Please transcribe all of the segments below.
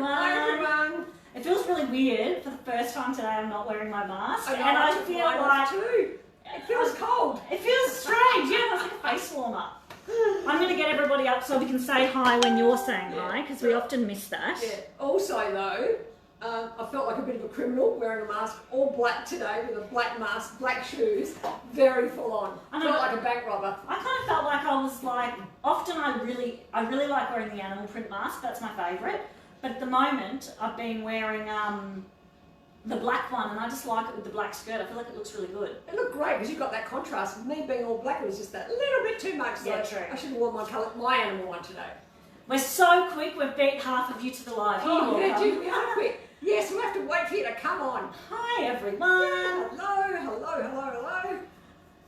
everyone. Hi everyone. It feels really weird. For the first time today, I'm not wearing my mask. I know, and I took feel mine off like... too. It feels cold. It feels strange. Yeah, it's like a face warmer. I'm going to get everybody up so we can say hi when you're saying hi, because we often miss that. Yeah. Also though, I felt like a bit of a criminal wearing a mask, all black today with a black mask, black shoes, very full on. I felt like a bank robber. I kind of felt like I was like, often I really like wearing the animal print mask, that's my favourite. But at the moment, I've been wearing the black one, and I just like it with the black skirt. I feel like it looks really good. It looked great because you've got that contrast. With me being all black, it was just that little bit too much. So Yeah, true. I should have worn my animal one today. We're so quick, we've beat half of you to the live. Oh, yeah, dude, we are quick. Yes, we have to wait for you to come on. Hi everyone. Yeah, hello.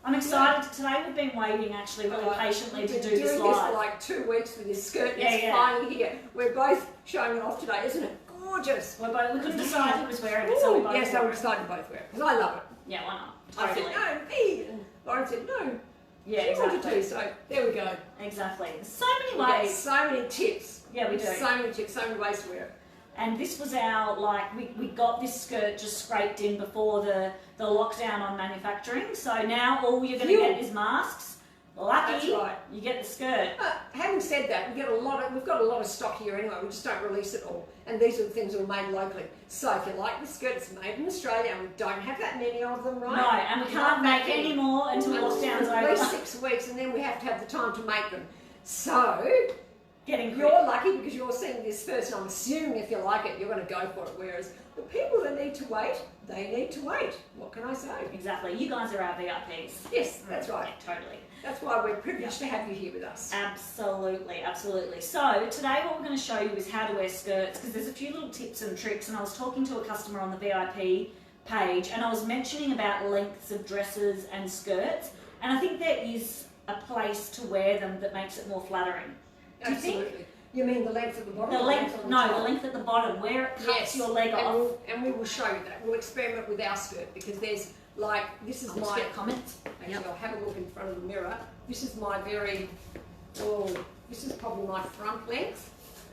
I'm excited. Today we've been waiting actually really patiently to do this live. We've been doing this for like 2 weeks with this skirt that's finally here. We're both showing it off today, isn't it? Gorgeous. We couldn't decide who was wearing it, so we both yes, so we decided to both wear it, because I love it. Yeah, why not? I Totally. said, no, me. And Lauren said, no. Yeah, she exactly. wanted to, so there we go. Exactly. There's so many We get ways. so many tips. Yeah, we do. So many tips, so many ways to wear it. And this was our, like, we got this skirt just scraped in before the lockdown on manufacturing. So now all you're going to get is masks. Lucky, That's right. You get the skirt. Having said that, we've got a lot of stock here anyway. We just don't release it all. And these are the things that are made locally. So if you like the skirt, it's made in Australia, and we don't have that many of them, right? No, and we can't make any more until lockdown's over. At least 6 weeks, and then we have to have the time to make them. So You're lucky because you're seeing this first, and I'm assuming if you like it, you're going to go for it. Whereas the people that need to wait, they need to wait. What can I say? Exactly. You guys are our VIPs. Yes, that's right. Yeah, totally. That's why we're privileged to have you here with us. Absolutely, absolutely. So today what we're going to show you is how to wear skirts, because there's a few little tips and tricks, and I was talking to a customer on the VIP page, and I was mentioning about lengths of dresses and skirts, and I think there is a place to wear them that makes it more flattering. Do you Absolutely. think? You mean the length at the bottom? The length at the bottom, where it cuts your leg off. And we will show you that. We'll experiment with our skirt, because there's like, this is Let's get comments. Actually, I'll have a look in front of the mirror. This is my this is probably my front length,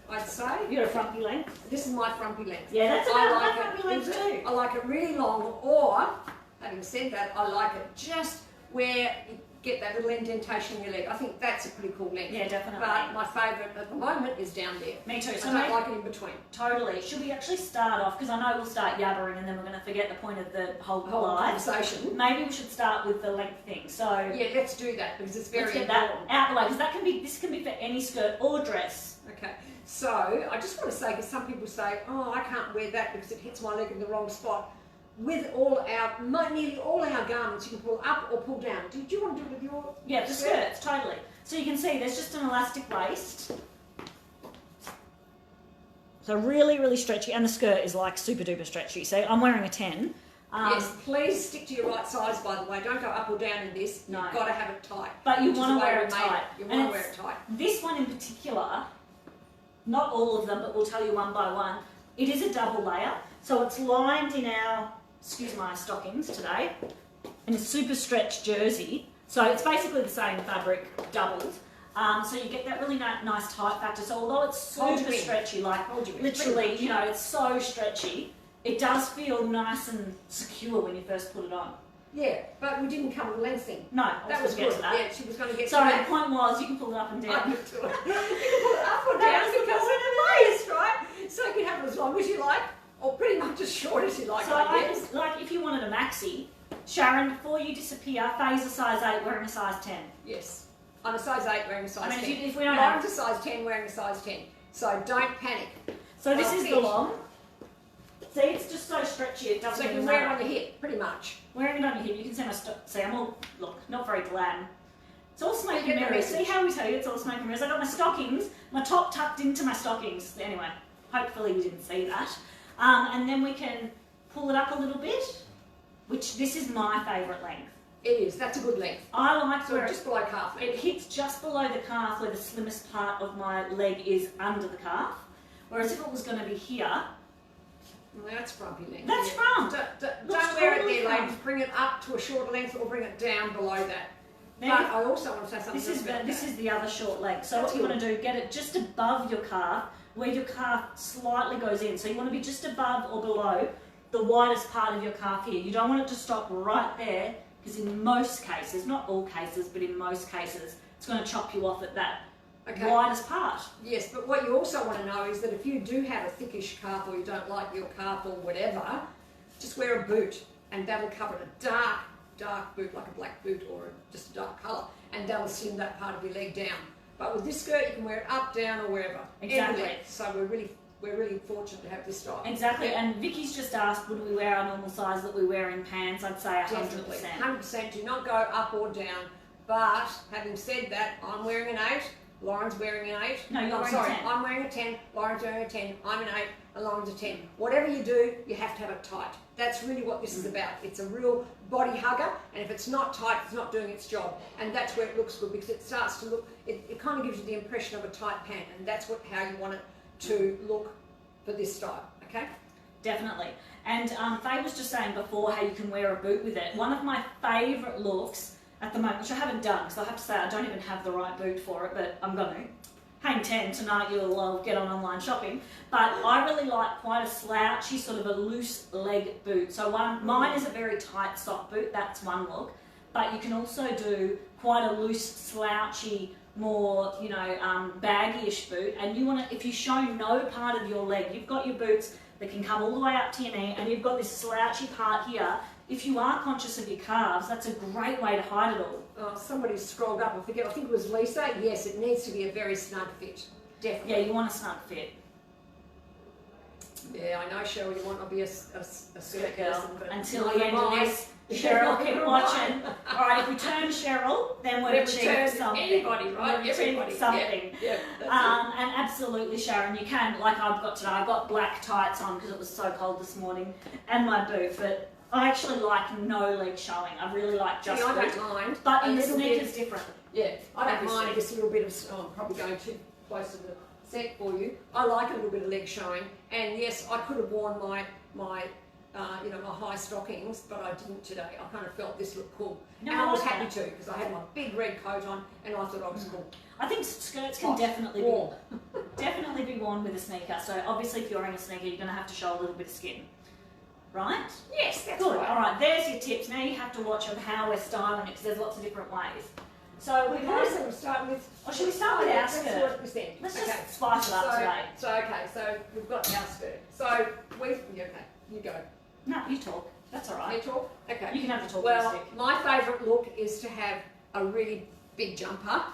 I'd say. You got a frumpy length? This is my frumpy length. Yeah, that's about my frumpy length too. I like it really long, or, having said that, I like it just where you get that little indentation in your leg. I think that's a pretty cool length. Yeah, definitely. But my favourite at the moment is down there. Me too. So I don't like it in between. Totally. Should we actually start off, because I know we'll start yabbering and then we're going to forget the point of the whole live conversation. Maybe we should start with the length thing. So yeah, let's do that, because it's very important. important. Let's get that out the way, because this can be for any skirt or dress. Okay, so I just want to say, because some people say, oh, I can't wear that because it hits my leg in the wrong spot. With nearly all our garments, you can pull up or pull down. Did you want to do it with your the skirts, totally. So you can see there's just an elastic waist. So really, really stretchy, and the skirt is like super duper stretchy. So I'm wearing a 10. Yes, please stick to your right size, by the way. Don't go up or down in this. No. You've got to have it tight. But you want to wear it tight. You want to wear it tight. This one in particular, not all of them, but we'll tell you one by one. It is a double layer. So it's lined in our, excuse my stockings today, in a super stretch jersey. So it's basically the same fabric doubled. So you get that really nice tight factor. So although it's super stretchy, like literally, you know, it's so stretchy, it does feel nice and secure when you first put it on. Yeah, but we didn't come with a length thing. No, that was good. That. Yeah, she was going to get. Sorry, the point was you can pull it up and down. I can do it. You can pull it up or down because of the waist, right? So you can have it as long as you like, or pretty much as short as you like. So I guess, like if you wanted a maxi, Sharon, before you disappear, Faye's a size 8 wearing a size 10. Yes. I'm a size 8 wearing a size 10. If we don't Lauren's a size 10 wearing a size 10. So don't panic. So this is the long. See, it's just so stretchy, it doesn't even matter. So you can wear it on the hip, pretty much. Wearing it on your hip, you can see my see, I'm all, look, not very glam. It's all smoke and mirrors. See how we tell you it's all smoke and mirrors? I got my stockings, my top tucked into my stockings. Anyway, hopefully you didn't see that. And then we can pull it up a little bit, which this is my favourite length. It is, that's a good length. I like where just below calf length. It hits just below the calf where the slimmest part of my leg is under the calf. Whereas if it was going to be here, well, that's frumpy length. That's frump. Don't wear it there, ladies. Bring it up to a shorter length or bring it down below that. But I also want to say something. This is the other short leg. So what you want to do, get it just above your calf, where your calf slightly goes in. So you want to be just above or below the widest part of your calf here. You don't want it to stop right there, because in most cases, not all cases, but in most cases, it's going to chop you off at that widest part. Yes, but what you also want to know is that if you do have a thickish calf, or you don't like your calf or whatever, just wear a boot, and that'll cover it. A dark boot, like a black boot or just a dark colour, and that'll slim that part of your leg down. But with this skirt, you can wear it up, down, or wherever. Exactly. Everywhere. So we're really fortunate to have this style. Exactly. And Vicky's just asked, would we wear our normal size that we wear in pants? I'd say 100%. Definitely. 100%. Do not go up or down. But having said that, I'm wearing an 8. Lauren's wearing an 8. No, you're wearing sorry, a 10. I'm wearing a 10. Lauren's wearing a 10. I'm an 8. And Lauren's a 10. Whatever you do, you have to have it tight. That's really what this is about. It's a real body hugger, and if it's not tight, it's not doing its job. And that's where it looks good, because it starts to look, it kind of gives you the impression of a tight pant, and that's how you want it to look for this style, okay? Definitely. And Faye was just saying before how you can wear a boot with it. One of my favourite looks at the moment, which I haven't done, because I have to say I don't even have the right boot for it, but I'm going to. Hang 10, tonight you'll get on online shopping. But I really like quite a slouchy, sort of a loose leg boot. So mine is a very tight sock boot, that's one look. But you can also do quite a loose, slouchy, more, baggy-ish boot. And you want to, if you show no part of your leg, you've got your boots that can come all the way up to your knee, and you've got this slouchy part here. If you are conscious of your calves, that's a great way to hide it all. Oh, somebody scrolled up, I think it was Lisa. Yes, it needs to be a very snug fit. Definitely. Yeah, you want a snug fit. Yeah, I know, Cheryl, you want to be a skirt Girl. person, but until the end of this, Cheryl, keep watching. All right, if we turn Cheryl, then we've achieved something. Anybody, right? We've achieved something. Yeah, and absolutely, Sharon, you can, like I've got today, I got black tights on because it was so cold this morning, and my boot, but I actually like no leg showing. I really like just I boot. don't mind. But in the sneakers, different. Yeah, I don't mind just a little bit of, I'm probably going too close to the set for you. I like a little bit of leg showing, and yes, I could have worn my high stockings, but I didn't today. I kind of felt this looked cool. No, and I was like happy to, because I had my big red coat on, and I thought I was cool. I think skirts can definitely be worn with a sneaker. So obviously if you're wearing a sneaker, you're going to have to show a little bit of skin. Right? Yes, that's good. Right. All right, there's your tips. Now you have to watch of how we're styling it, because there's lots of different ways. So we'll start with. Or should we start with our skirt? Let's just spice it up today. So we've got our skirt. So you go. No, you talk. That's all right. You talk? Okay. You can have the talking Well, stick. my favourite look is to have a really big jumper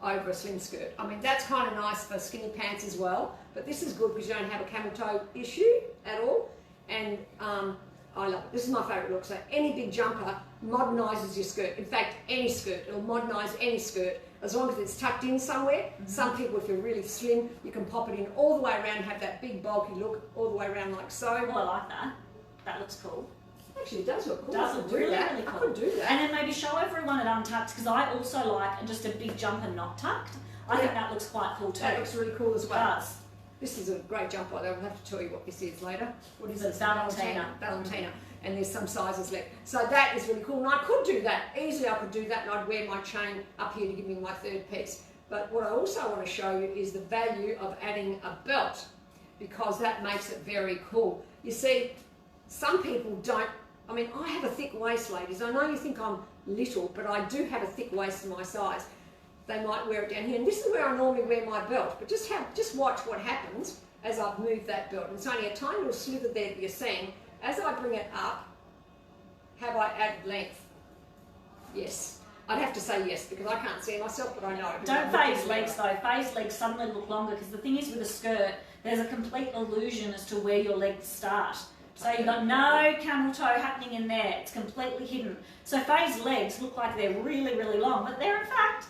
over a slim skirt. I mean, that's kind of nice for skinny pants as well, but this is good because you don't have a camel toe issue at all. And I love it. This is my favourite look. So any big jumper modernises your skirt. In fact, any skirt. It'll modernise any skirt as long as it's tucked in somewhere. Mm-hmm. Some people, if you're really slim, you can pop it in all the way around and have that big bulky look all the way around like so. Oh, I like that. That looks cool. Actually, it does look cool. Does look really, really cool. I could do that. And then maybe show everyone it untucked, because I also like just a big jumper not tucked. I think that looks quite cool too. That looks really cool as well. It does. This is a great jumper. I'll have to tell you what this is later. What is this? Valentina. Valentina. And there's some sizes left. So that is really cool. And I could do that. Easily I could do that, and I'd wear my chain up here to give me my third piece. But what I also want to show you is the value of adding a belt, because that makes it very cool. You see, some people don't, I mean, I have a thick waist, ladies. I know you think I'm little, but I do have a thick waist for my size. They might wear it down here, and this is where I normally wear my belt. But just watch what happens as I've moved that belt. And it's only a tiny little slither there that you're seeing. As I bring it up, have I added length? Yes. I'd have to say yes, because I can't see myself, but I know. Don't Faye's legs though. Faye's legs suddenly look longer, because the thing is with a skirt, there's a complete illusion as to where your legs start. So you've got no camel toe happening in there. It's completely hidden. So Faye's legs look like they're really, really long, but they're in fact,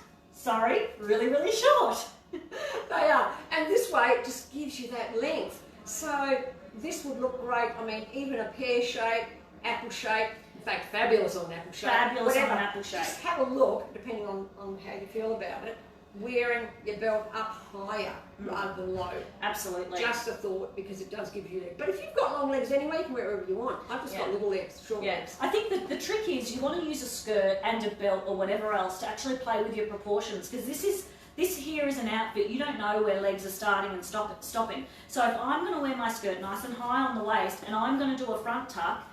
really, really short. They are. And this way it just gives you that length. So this would look great. I mean, even a pear shape, apple shape. In fact, fabulous on apple shape. Fabulous Whatever. on apple shape. Just have a look, depending on how you feel about it, wearing your belt up higher rather than low. Absolutely. Just a thought, because it does give you leg. But if you've got long legs anyway, you can wear wherever you want. I've just got little legs, short legs. I think that the trick is you want to use a skirt and a belt or whatever else to actually play with your proportions, because this is This here is an outfit. You don't know where legs are starting and stopping. So if I'm going to wear my skirt nice and high on the waist and I'm going to do a front tuck,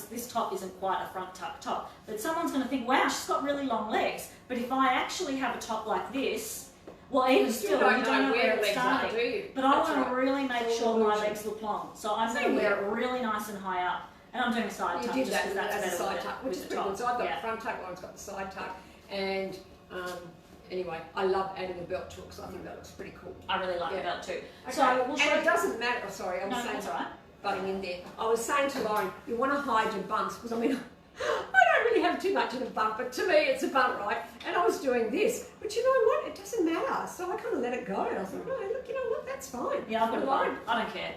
this top isn't quite a front tuck top, but someone's going to think, wow, she's got really long legs. But if I actually have a top like this, well, even still, you don't know where it's starting. Do you? But I want to really make sure my legs look long. So I'm going to wear it really nice and high up. And I'm doing a side tuck just because that's better side tuck, which is the pretty top. good. So I've got the front tuck, one's got the side tuck. And anyway, I love adding a belt to it because I think that looks pretty cool. I really like the belt too. Okay. So we'll show and it doesn't matter. Oh, sorry, I was saying. That's all right. Butting in there. I was saying to Lauren, you want to hide your bumps because I mean, I don't really have too much of a bump, but to me it's a bump, right? And I was doing this, but you know what? It doesn't matter. So I kind of let it go. And I was like, no, look, you know what? That's fine. Yeah, I've got a bump. I don't care.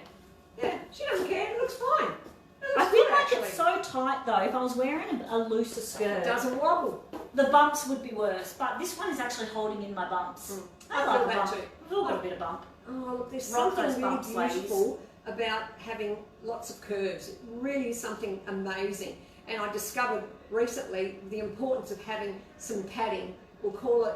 Yeah, she doesn't care. It looks fine. I feel like it's so tight though. If I was wearing a looser skirt, it doesn't wobble. The bumps would be worse. But this one is actually holding in my bumps. I like a bump. We've all got a bit of bump. Oh, look, there's Rock something those really bumps, beautiful about having lots of curves. It really is something amazing. And I discovered recently the importance of having some padding. We'll call it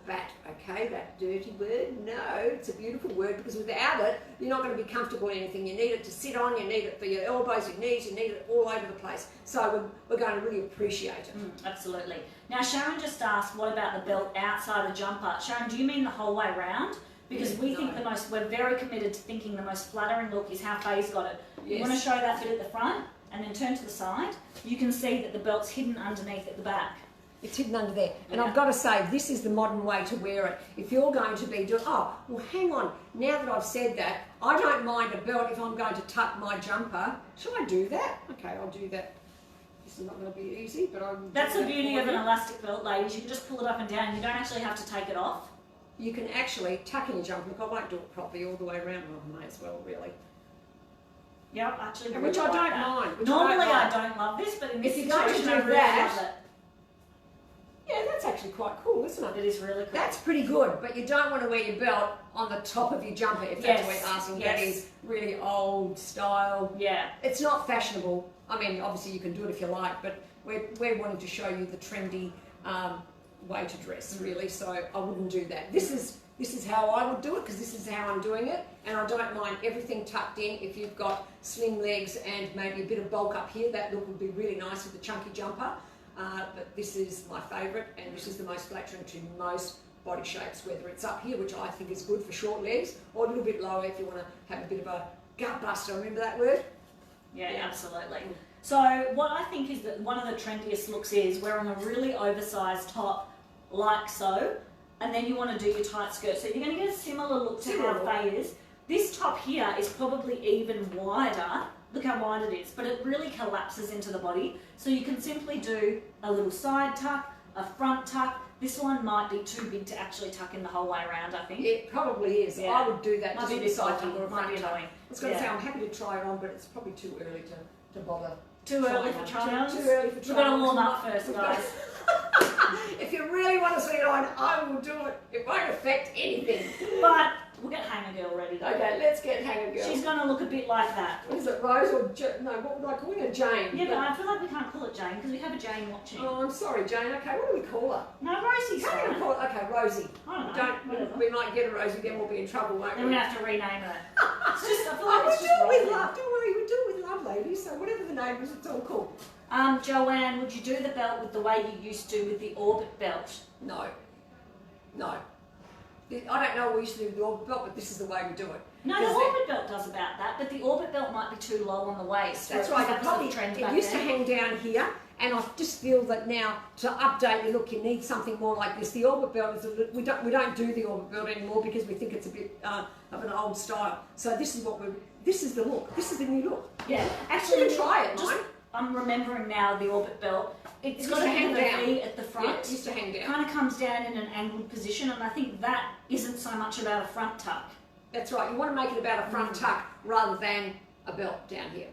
that, okay? That dirty word. No, it's a beautiful word because without it, you're not going to be comfortable in anything. You need it to sit on, you need it for your elbows, your knees, you need it all over the place. So we're going to really appreciate it. Absolutely. Now, Sharon just asked, what about the belt outside the jumper? Sharon, do you mean the whole way round? Because we think we're very committed to thinking the most flattering look is how Faye's got it. Yes. You want to show that bit at the front and then turn to the side. You can see that the belt's hidden underneath at the back. It's hidden under there. And I've got to say, this is the modern way to wear it. If you're going to be doing, well, hang on. Now that I've said that, I don't mind a belt if I'm going to tuck my jumper. Shall I do that? Okay, I'll do that. This is not going to be easy, but I'm... That's the beauty of an elastic belt, ladies. You can just pull it up and down. You don't actually have to take it off. You can actually tuck in your jumper. Look, I won't do it properly all the way around. Well, I may as well, really. Yep, actually. Which I don't mind. Normally I don't love this, but in this situation I really love it. Yeah, that's actually quite cool, isn't it? It is really cool. That's pretty good, but you don't want to wear your belt on the top of your jumper if that's what you're asking. Yes. That is really old style. Yeah. It's not fashionable. I mean, obviously you can do it if you like, but we're wanting to show you the trendy way to dress, really, so I wouldn't do that. This is how I would do it because this is how I'm doing it, and I don't mind everything tucked in. If you've got slim legs and maybe a bit of bulk up here, that look would be really nice with the chunky jumper. But this is my favourite, and this is the most flattering to most body shapes, whether it's up here, which I think is good for short legs, or a little bit lower if you want to have a bit of a gut buster. Remember that word? Yeah, absolutely. So what I think is that one of the trendiest looks is wearing a really oversized top like so, and then you want to do your tight skirt. So you're going to get a similar look to how Faye is. This top here is probably even wider. Look how wide it is, but it really collapses into the body. So you can simply do a little side tuck, a front tuck. This one might be too big to actually tuck in the whole way around, I think. It probably is. Yeah. I would do that. Might just be a side tuck or a might front be tuck. annoying. I was going to say, I'm happy to try it on, but it's probably too early to bother. Too early for try-ons? Too early for try-ons. We've got to warm up first, guys. If you really want to see it on, I will do it. It won't affect anything. But we'll get Hanger Girl ready. Okay, let's get Hanger Girl. She's going to look a bit like that. What is it, Rose or no? What would I call her? Jane. Yeah, but I feel like we can't call it Jane because we have a Jane watching. Oh, I'm sorry, Jane. Okay, what do we call her? No, Rosie's fine. Call it, okay, Rosie. I don't know. We might get a Rosie, then we'll be in trouble, won't we? Then we have to rename her. It's just, I feel like we it's do just it with wrong. love. Don't worry, we do it with love, ladies. So whatever the name is, it's all cool. Joanne, would you do the belt with the way you used to with the orbit belt? No. No. I don't know what we used to do with the orbit belt, but this is the way we do it. No, the orbit belt does about that, but the orbit belt might be too low on the waist. That's right. It used to hang down here, and I just feel that now to update your look, you need something more like this. The orbit belt is we don't do the orbit belt anymore because we think it's a bit of an old style. So this is the look. This is the new look. Yeah, actually, you can try it. I'm remembering now the orbit belt. It's got a hang down. V at the front. Yeah, it used to hang down. Kind of comes down in an angled position, and I think that isn't so much about a front tuck. That's right. You want to make it about a front tuck rather than a belt down here.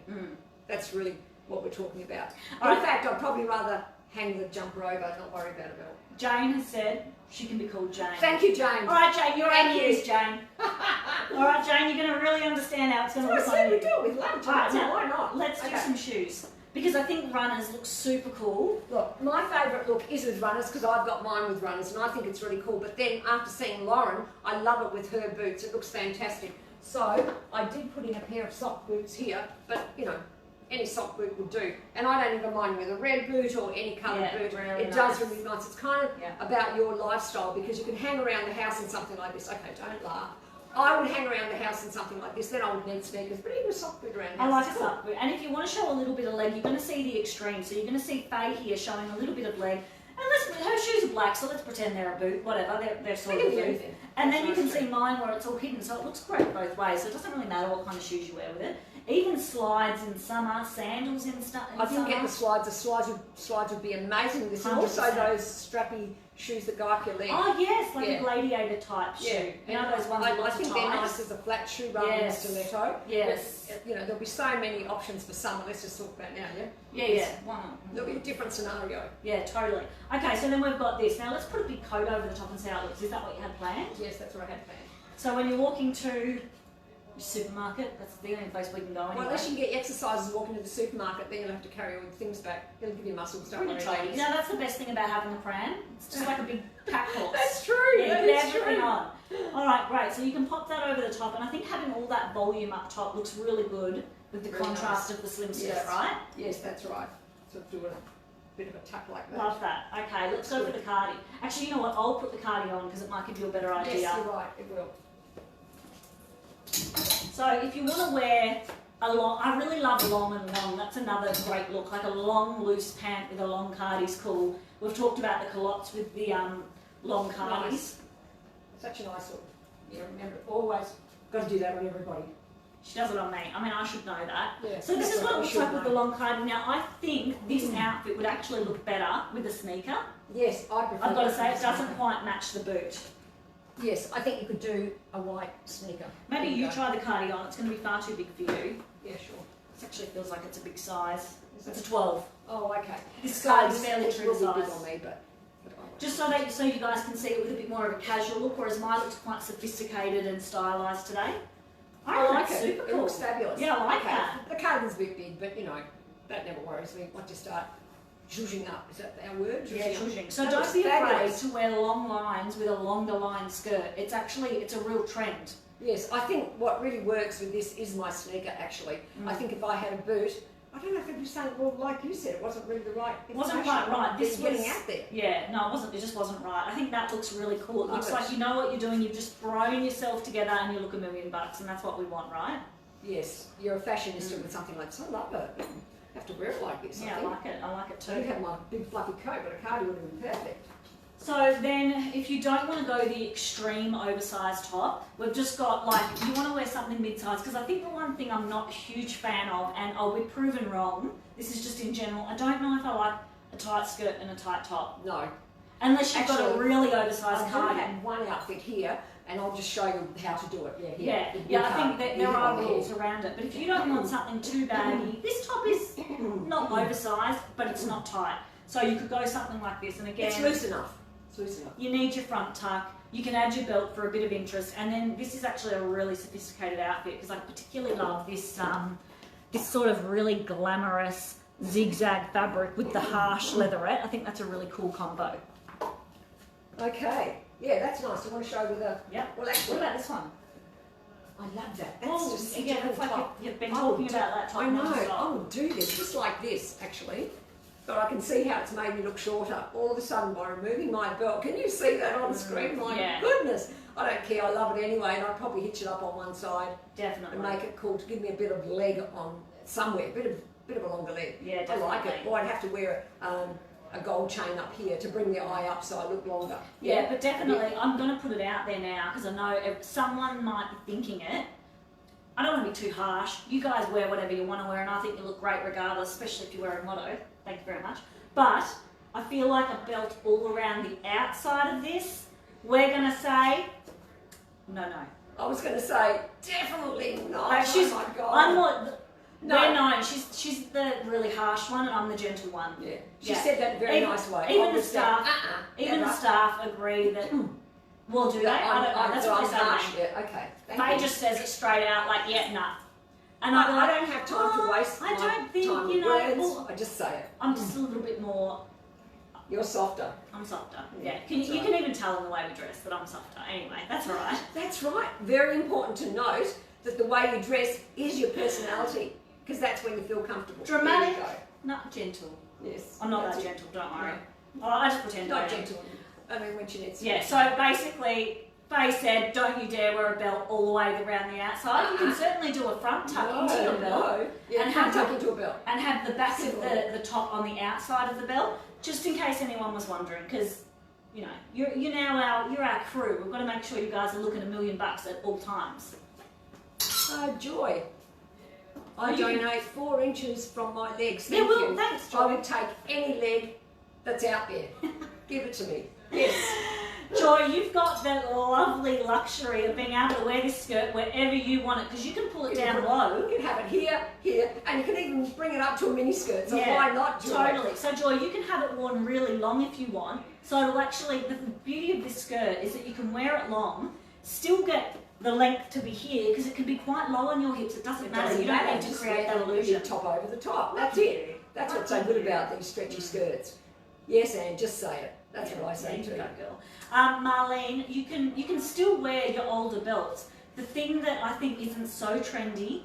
That's really what we're talking about. In fact, I'd probably rather hang the jumper over and not worry about a belt. Jane has said she can be called Jane. Thank you, Jane. All right, Jane, you're our news, Jane. All right, Jane, you're going to really understand how it's going to look on you. We do it with love, Jane. Right, now, why not? Let's do some shoes. because I think runners look super cool. Look, my favourite look is with runners because I've got mine with runners and I think it's really cool. But then after seeing Lauren, I love it with her boots. It looks fantastic. So I did put in a pair of sock boots here, but you know, any sock boot would do. And I don't even mind with a red boot or any coloured boot. Really it nice. does really nice. It's kind of about your lifestyle because you can hang around the house in something like this. Okay, don't laugh. I would hang around the house in something like this, then I would need sneakers, but even a sock boot around the house. I like a sock boot. And if you want to show a little bit of leg, you're going to see the extreme. So you're going to see Faye here showing a little bit of leg. And her shoes are black, so let's pretend they're a boot, whatever, they're sort of a boot. And then you can see mine where it's all hidden, so it looks great both ways. So it doesn't really matter what kind of shoes you wear with it. Even slides in summer, sandals in summer. I didn't get the slides. The slides would be amazing with this. And also those strappy shoes that go up your leg. Oh yes, like a gladiator type shoe. Yeah. You know those ones I think they're nice as a flat shoe rather than a stiletto. Yes. But, you know, there'll be so many options for summer. Let's just talk about now, yeah? Yeah. There'll be a different scenario. Yeah, totally. Okay, so then we've got this. Now let's put a big coat over the top and see how it looks. Is that what you had planned? Yes, that's what I had planned. So when you're walking to the supermarket, that's the only place we can go anyway. Well, unless you can get exercises walking to the supermarket, then you'll have to carry all the things back. It'll give you muscles, don't worry. You know, that's the best thing about having the pram. It's just like a big pack horse. That's true. Yeah, you can put everything on. All right, great. So you can pop that over the top, and I think having all that volume up top looks really good with the contrast of the swimsuit, right? Yes, that's right. So do a bit of a tuck like that. Love that. Okay, let's go for the cardi. Actually, you know what? I'll put the cardi on because it might give you a better idea. Yes, you're right. It will. So if you want to wear a long, I really love long and long. That's another great look. Like a long loose pant with a long cardi's cool. We've talked about the culottes with the long cardis. Nice. Such a nice look. Yeah, remember, always got to do that on everybody. She does it on me. I mean, I should know that. Yeah, so this is what it looks like with the long cardi. Now, I think this outfit would actually look better with a sneaker. Yes, I prefer. I've got to say, it doesn't quite match the boot. Yes, I think you could do a white sneaker. Maybe you try the cardi on. It's going to be far too big for you. Yeah, sure. This actually feels like it's a big size. It's a 12. Oh, okay. This cardi's fairly true will size. be big on me, but just so you guys can see it with a bit more of a casual look, whereas mine looks quite sophisticated and stylised today. I like it. Super cool. It looks fabulous. Yeah, I like that. The cardigan's a bit big, but you know, that never worries me. Once you start zhuzhing up, is that our word? Yeah, zhuzhing. So don't be afraid to wear long lines with a longer line skirt. It's a real trend. Yes, I think what really works with this is my sneaker, actually. I think if I had a boot, I don't know if I'd be saying, well, like you said, it wasn't really the right. It wasn't quite right. This was getting out there. Yeah, no, it wasn't. It just wasn't right. I think that looks really cool. It looks like you know what you're doing. You've just thrown yourself together and you look $1 million, and that's what we want, right? Yes, you're a fashionista with something like this. I love it. I have to wear it like this. Yeah, I like it. I like it too. I could have my big fluffy coat, but a cardi would have been perfect. So then, if you don't want to go the extreme oversized top, we've just got like, you want to wear something mid-size, because I think the one thing I'm not a huge fan of, and I'll be proven wrong, this is just in general, I don't know if I like a tight skirt and a tight top. No. Unless you've got a really oversized cardigan. I have one outfit here, and I'll just show you how to do it. Yeah, I think that there are rules around it. But if you don't want something too baggy, this top is not oversized, but it's not tight. So you could go something like this, and again, it's loose enough. You need your front tuck. You can add your belt for a bit of interest, and then this is actually a really sophisticated outfit because I particularly love this this sort of really glamorous zigzag fabric with the harsh leatherette. I think that's a really cool combo. Okay, yeah, that's nice. I want to show with a. Yeah. Well, actually, what about this one? I love that. That's just such a cool like top. you've been talking about that top. I know. I will do this just like this, actually. But I can see how it's made me look shorter all of a sudden by removing my belt. Can you see that on the screen? My goodness. I don't care. I love it anyway, and I'd probably hitch it up on one side. Definitely. And make it cool to give me a bit of leg on somewhere, a bit of a longer leg. Yeah, definitely. I like it. Or I'd have to wear a gold chain up here to bring the eye up so I look longer. Yeah, but definitely, I'm going to put it out there now because I know if someone might be thinking it. I don't want to be too harsh. You guys wear whatever you want to wear, and I think you look great regardless, especially if you're wearing motto. Thank you very much. But I feel like a belt all around the outside of this, we're going to say, no. I was going to say, definitely not. Oh my God. I'm more... No, she's the really harsh one, and I'm the gentle one. Yeah, she said that in a very nice way. Even the staff, the staff agree that. Well, do they? I don't know. That's what they say. Yeah, okay. Faye just says it straight out, like, yeah, nah. And I don't have time to waste I my don't think, time you with know, words. well, I just say it. I'm just a little bit more, You're softer. I'm softer. Yeah, Yeah, you right. can even tell in the way we dress that I'm softer. Anyway, that's all right. That's right. Very important to note that the way you dress is your personality, because that's when you feel comfortable. Dramatic, There you not gentle. go. Yes. I'm not that's that it. gentle, don't worry. Oh, I just pretend I Not am. gentle. I mean, when she needs to. Yeah, so basically, Faye said, don't you dare wear a belt all the way around the outside. You can certainly do a front tuck into your belt. No. Yeah, And front have tuck into a belt. and have the back of Simple. the top on the outside of the belt, just in case anyone was wondering, because you know you're now you're our crew. We've got to make sure you guys are looking $1 million at all times. Joy. I You can- donate 4 inches from my legs. Yeah, Thank well, you. thanks, I Joy. would take any leg that's out there. Give it to me. Yes. Joy, you've got the lovely luxury of being able to wear this skirt wherever you want it, because you can pull it down low. You can have it here, and you can even bring it up to a mini skirt. So Yeah, why not? Joy? Totally. So Joy, you can have it worn really long if you want. So it'll actually, the beauty of this skirt is that you can wear it long, still get the length to be here, because it can be quite low on your hips. It doesn't matter. You don't need to Just create wear that the illusion. top over the top. That's it. That's what's so good about these stretchy skirts. Yes, Anne, just say it. That's what I say There too. you go, girl. Marlene, you can still wear your older belts. The thing that I think isn't so trendy,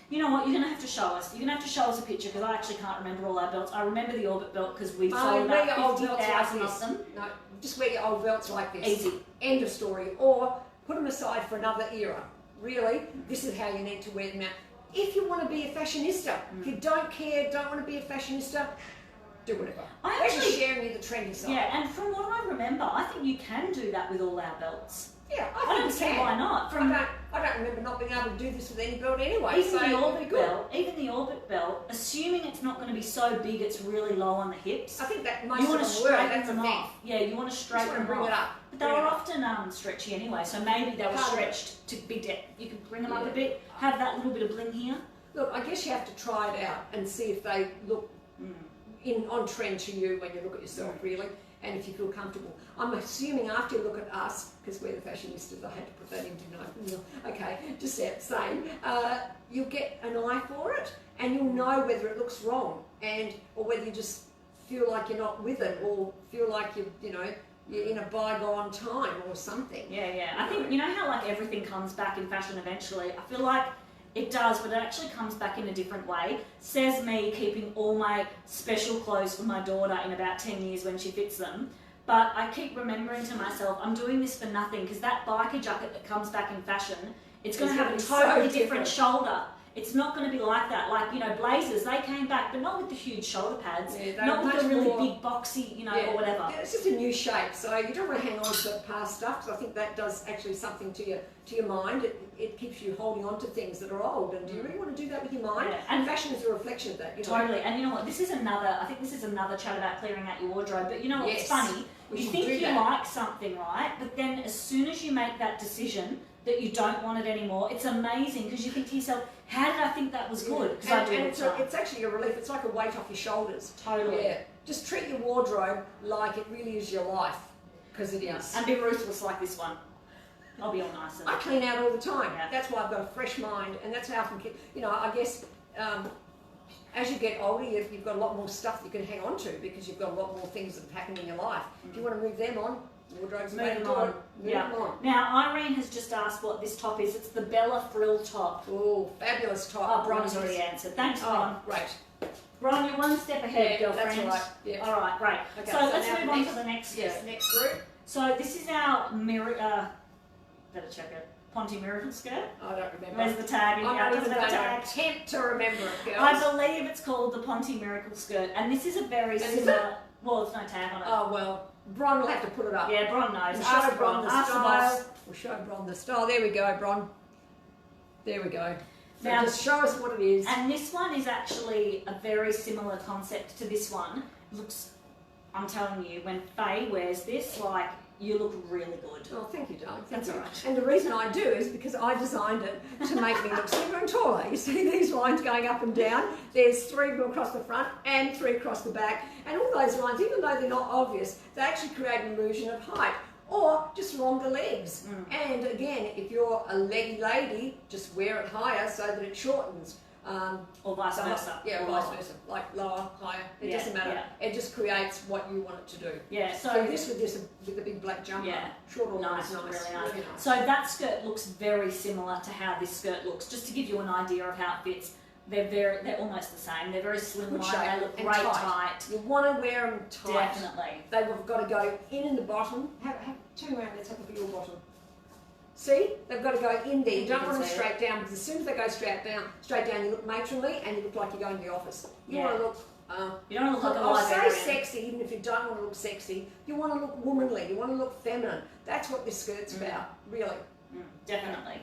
you know what, you're going to have to show us. You're going to have to show us a picture, because I actually can't remember all our belts. I remember the Orbit belt because we sold wear about your old belts 50,000 like of this. them. No, just wear your old belts like this. Easy. End of story. Or put them aside for another era. Really, this is how you need to wear them out. If you want to be a fashionista, if you don't care, don't want to be a fashionista, do whatever. I We're just actually- sharing you the trendy side. Yeah, and from what I remember, I think you can do that with all our belts. Yeah, I think don't we see can. why not. From I don't remember not being able to do this with any belt anyway. even so the it'd be Orbit good. belt, assuming it's not going to be so big, it's really low on the hips. I think that most You of want them to were. straighten That's the them thing. off. Yeah, you want to Just straighten want to them bring off. it up. But they Bring were it up. often stretchy anyway, so maybe they were Cover it. stretched to be you could bring them up a Yeah. bit, have that little bit of bling here. Look, I guess you have to try it out and see if they look on trend to you when you look at yourself, really, and if you feel comfortable. I'm assuming after you look at us, because we're the fashionistas, I had to put that in, didn't I? Okay, just saying, you'll get an eye for it, and you'll know whether it looks wrong, or whether you just feel like you're not with it, or feel like you're in a bygone time or something. Yeah. I think, you know how like everything comes back in fashion eventually? I feel like it does, but it actually comes back in a different way. Says me keeping all my special clothes for my daughter in about 10 years when she fits them. But I keep remembering to myself, I'm doing this for nothing, because that biker jacket that comes back in fashion, it's going to have a It's totally gonna be so different different. shoulder. It's not going to be like that. Like, blazers, they came back, but not with the huge shoulder pads, Yeah, they're not with the much really more- big boxy, Yeah. or whatever. Yeah, it's just a new shape, so you don't want to hang on to past stuff, because I think that does actually something to your mind. It keeps you holding on to things that are old, and do you really want to do that with your mind? Yeah. And fashion is a reflection of that. Totally, and you know what? I think this is another chat about clearing out your wardrobe. But you know what's Yes, funny? we You should think do you that. like something, right? But then as soon as you make that decision that you don't want it anymore, it's amazing, because you think to yourself, "How did I think that was good?" Because I do and all it's, the time. it's actually a relief. It's like a weight off your shoulders. Totally. Yeah. Just treat your wardrobe like it really is your life, because it is. And be ruthless like this one. I'll be all nice. I clean out all the time. Yeah. That's why I've got a fresh mind, and that's how I can keep. I guess as you get older, you've got a lot more stuff you can hang on to, because you've got a lot more things that have happened in your life. If you want to move them on, wardrobe's Move made them to on. it. Move Yeah. them on. Now Irene has just asked what this top is. It's the Bella Frill top. Oh, fabulous top. Oh, Bron's already answered. Thanks, Bron. Oh, great. Bron, you're one step ahead, Yeah, girlfriend. that's right. Yeah. All right, great. Okay, so let's now move on to the next next group. So this is our better check it. Ponte Miracle skirt. I don't remember. Where's the tag? I'm Yeah, not it even doesn't have going a to tag. attempt to remember it, girls. I believe it's called the Ponte Miracle skirt, and this is a very is similar. Well, there's no tag on it. Oh, well, Bron will have to put it up. Yeah, Bron knows. We'll Ask show Bron the Ask the style. boss. We'll show Bron the style. There we go, Bron. There we go. So Now- just show us what it is. And this one is actually a very similar concept to this one. Looks, I'm telling you, when Faye wears this, like, you look really good. Oh, thank you, darling. That's Thank you. all right. And the reason I do is because I designed it to make me look slimmer and taller. You see these lines going up and down? There's 3 across the front and 3 across the back. And all those lines, even though they're not obvious, they actually create an illusion of height. or just longer legs. And again, if you're a leggy lady, just wear it higher so that it shortens. Or vice versa. Yeah, vice versa. Like lower, higher. It doesn't matter. Yeah. It just creates what you want it to do. Yeah. So this with the big black jumper. Yeah. Short or nice, nice. really nice. Really nice. So that skirt looks very similar to how this skirt looks. Just to give you an idea of how it fits, they're almost the same. They're very slimline. They look great tight. You want to wear them tight. Definitely. They've got to go in the bottom. Turn around. Let's have a look at your bottom. See, they've got to go in there. You don't want them straight down, because as soon as they go straight down, you look matronly and you look like you're going to the office. You want to look. You don't want to look like a I'll say librarian. sexy, even if you don't want to look sexy. You want to look womanly. You want to look feminine. That's what this skirt's about, really. Definitely.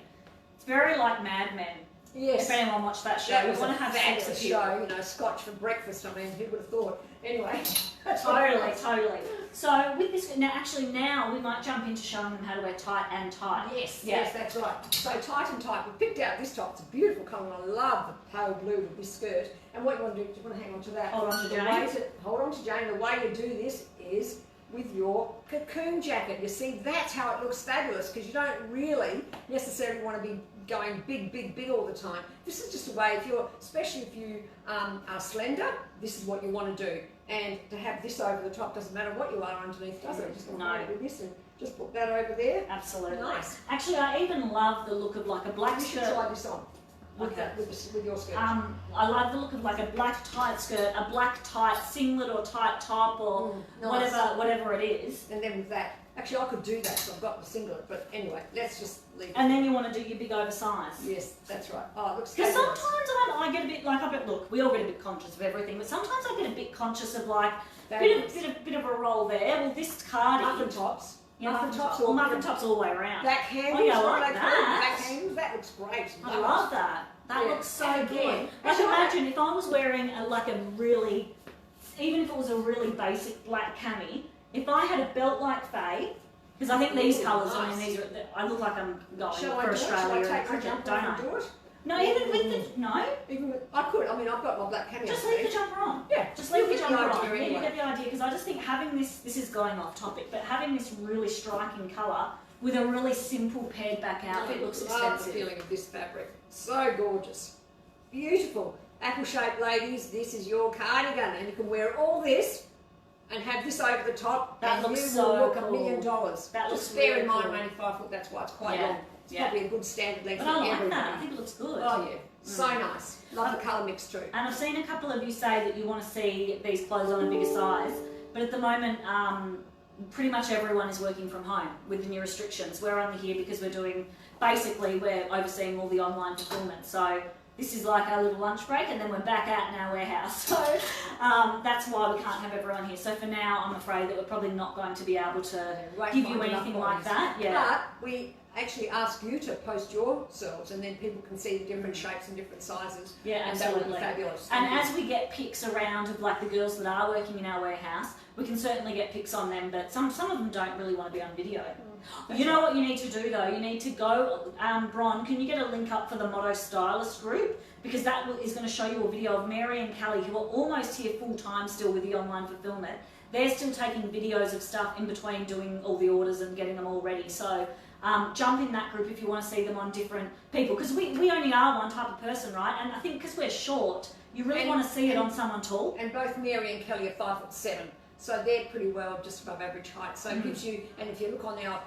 It's very like Mad Men. Yes. If anyone watched that show, you want to have sex fabulous appeal. show, you know, scotch for breakfast. I mean, who would have thought? Anyway. Totally. So with this, now we might jump into showing them how to wear tight and tight. Yes, that's right. So tight and tight. We picked out this top. It's a beautiful colour. I love the pale blue with this skirt. And what you want to do, you want to hang on to that. Hold on to Jane. Hold on to Jane. The way to do this is with your cocoon jacket. You see, that's how it looks fabulous, because you don't really necessarily want to be going big all the time. This is just a way, especially if you are slender, this is what you want to do. And to have this over the top doesn't matter what you are underneath, does it? Just going to with this and just put that over there. Absolutely. Nice. Actually, I even love the look of like a black You skirt. should try this on. With your skirt. I like the look of like a black tight skirt, a black tight singlet or tight top or nice. whatever it is. And then with that, actually I could do that because I've got the singlet, but anyway, let's just leave it. And then you want to do your big oversize. Yes, that's right. Oh, it looks Because fabulous. sometimes I get a bit like, look, we all get a bit conscious of everything, but sometimes I get a bit conscious of like bit of a roll there. Well, this cardigan. Muffin tops. Yeah, muffin tops all the way around. Back handles. Oh, yeah, I what like they call it, that. Back handles. That looks great. I love that. That looks so good. Like imagine if I was wearing even if it was a really basic black cami, if I had a belt like Faye, because I think these colours, nice. I mean, I look like I'm going Shall for I Australia. Shall I take my jumper off and do it? No, even with the, no. Even with, I could. I mean, I've got my black cami. Just leave the jumper on. Yeah. Just leave the jumper on. Anyway. Yeah, you get the idea, because I just think having this is going off topic, but having this really striking colour with a really simple pared back outfit looks I love expensive. the feeling of this fabric. So gorgeous. Beautiful. Apple-shaped ladies, this is your cardigan, and you can wear all this and have this over the top. That and looks you so will look cool. $1 million. That looks Just bear really in mind, cool. I'm only 5 foot. That's why it's quite Yeah. long. It's probably a good standard length But for I like everybody. that. I think it looks good. Oh yeah, so nice. Love the colour mix too. And I've seen a couple of you say that you want to see these clothes on a bigger size, but at the moment, pretty much everyone is working from home with the new restrictions. We're only here because we're overseeing all the online fulfillment. So this is like our little lunch break, and then we're back out in our warehouse. So that's why we can't have everyone here. So for now, I'm afraid that we're probably not going to be able to give you anything like that. Yeah. But we actually ask you to post yourselves, and then people can see the different shapes and different sizes. Yeah, and absolutely. that would be fabulous. And as we get pics around of like the girls that are working in our warehouse, we can certainly get pics on them, but some of them don't really want to be on video. You know what you need to do though? You need to go, Bron, can you get a link up for the Motto Stylist group? Because that is going to show you a video of Mary and Callie, who are almost here full time still with the online fulfillment. They're still taking videos of stuff in between doing all the orders and getting them all ready. So jump in that group if you want to see them on different people. Because we only are one type of person, right? And I think because we're short, you really want to see it on someone tall. And both Mary and Kelly are 5'7", so they're pretty well just above average height. So it gives you, and if you look on our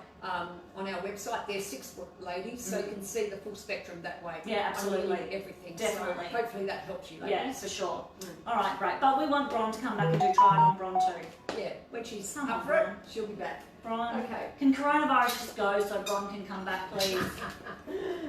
website, they're 6 foot ladies, so you can see the full spectrum that way. Yeah, absolutely. Everything. Definitely. So hopefully that helps you, ladies. Yeah, for sure. All right, great. But we want Bron to come back and do try it on Bron too. Yeah, when she's Come up on, for it, Bron. she'll be back. Bron, Okay. can coronavirus just go so Bron can come back, please?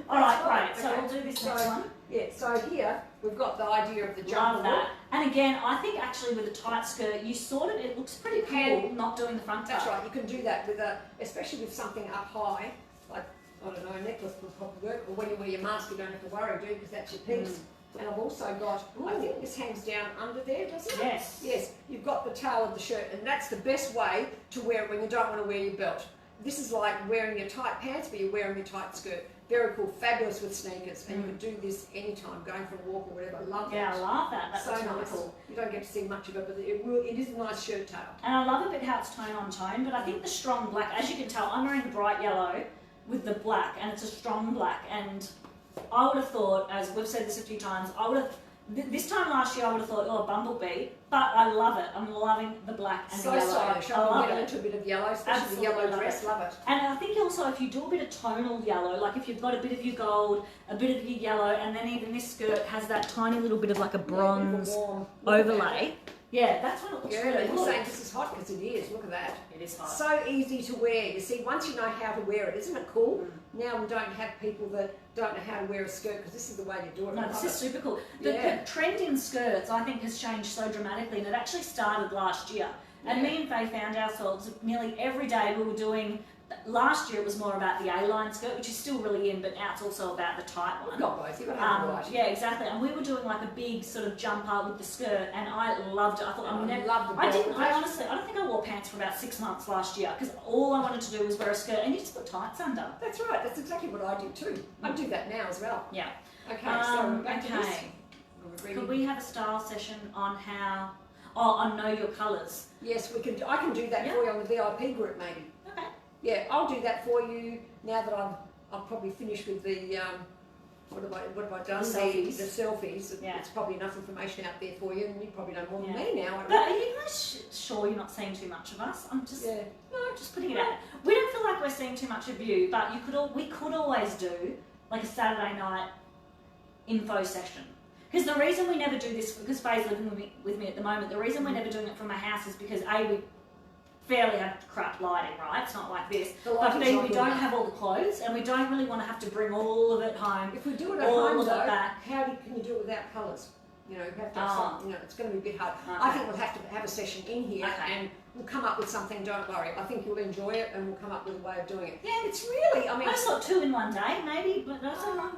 All right, great. So Okay. we'll do this next one. Yeah, so here we've got the idea of the jumper. Love that. And again, I think actually with a tight skirt, it looks pretty cool not doing the front tuck. That's right, you can do that with especially with something up high, like, I don't know, a necklace would probably work, or when you wear your mask you don't have to worry, do you, because that's your piece. And I've also got, I think this hangs down under there, doesn't it? Yes. Yes, you've got the tail of the shirt, and that's the best way to wear it when you don't want to wear your belt. This is like wearing your tight pants, but you're wearing your tight skirt. Very cool, fabulous with sneakers, and you can do this anytime, going for a walk or whatever. Love that. Yeah, I love that. That's so really nice. cool. You don't get to see much of it, but it is a nice shirt tail. And I love a bit how it's tone on tone, but I think the strong black, as you can tell, I'm wearing the bright yellow with the black, and it's a strong black, and I would have thought, as we've said this a few times, I would have, this time last year I would have thought, oh, bumblebee, but I love it. I'm loving the black and So the yellow. stylish. I love get it. into a bit of yellow, especially Absolutely the yellow love dress. it. Love it. And I think also if you do a bit of tonal yellow, like if you've got a bit of your gold, a bit of your yellow, and then even this skirt has that tiny little bit of like a bronze warm overlay. Yeah, that's when it looks Yeah, really you're cool. saying this is hot because it is. Look at that. It is hot. So easy to wear. You see, once you know how to wear it, isn't it cool? Now we don't have people that don't know how to wear a skirt because this is the way you do it. No, this is super cool. The trend in skirts, I think, has changed so dramatically, and it actually started last year. And me and Faye found ourselves nearly every day we were doing. Last year it was more about the A-line skirt, which is still really in, but now it's also about the tight one. We've got both. You've got to have the right. Yeah, exactly. And we were doing like a big sort of jumper with the skirt, and I loved it. I thought I never. love the I didn't. belt. I honestly, I don't think I wore pants for about 6 months last year because all I wanted to do was wear a skirt, and you just put tights under. That's right. That's exactly what I do too. I do that now as well. Yeah. Okay. So back to this. Okay. Could we have a style session on how? Oh, on know your colours. Yes, we can. I can do that for you on the VIP group, maybe. Okay. Yeah, I'll do that for you now that I'm probably finished with the what have I done? The selfies. The selfies. Yeah. It's probably enough information out there for you, and you probably know more than Yeah. me now. But are you guys sure you're not seeing too much of us? I'm just just putting it out. We don't feel like we're seeing too much of you, but we could always do like a Saturday night info session. Because the reason we never do this, because Faye's living with me at the moment, the reason we're never doing it from my house is because A, we fairly have crap lighting, right? It's not like this. But B, we don't have all the clothes, and we don't really want to have to bring all of it home. If we do it at home, though, can you do it without colours? You know, you have to have something, you know, it's going to be a bit hard. Okay. I think we'll have to have a session in here and we'll come up with something, don't worry. I think you'll enjoy it and we'll come up with a way of doing it. Yeah, it's really, I mean... I just thought 2 in one day, maybe, but that's all right.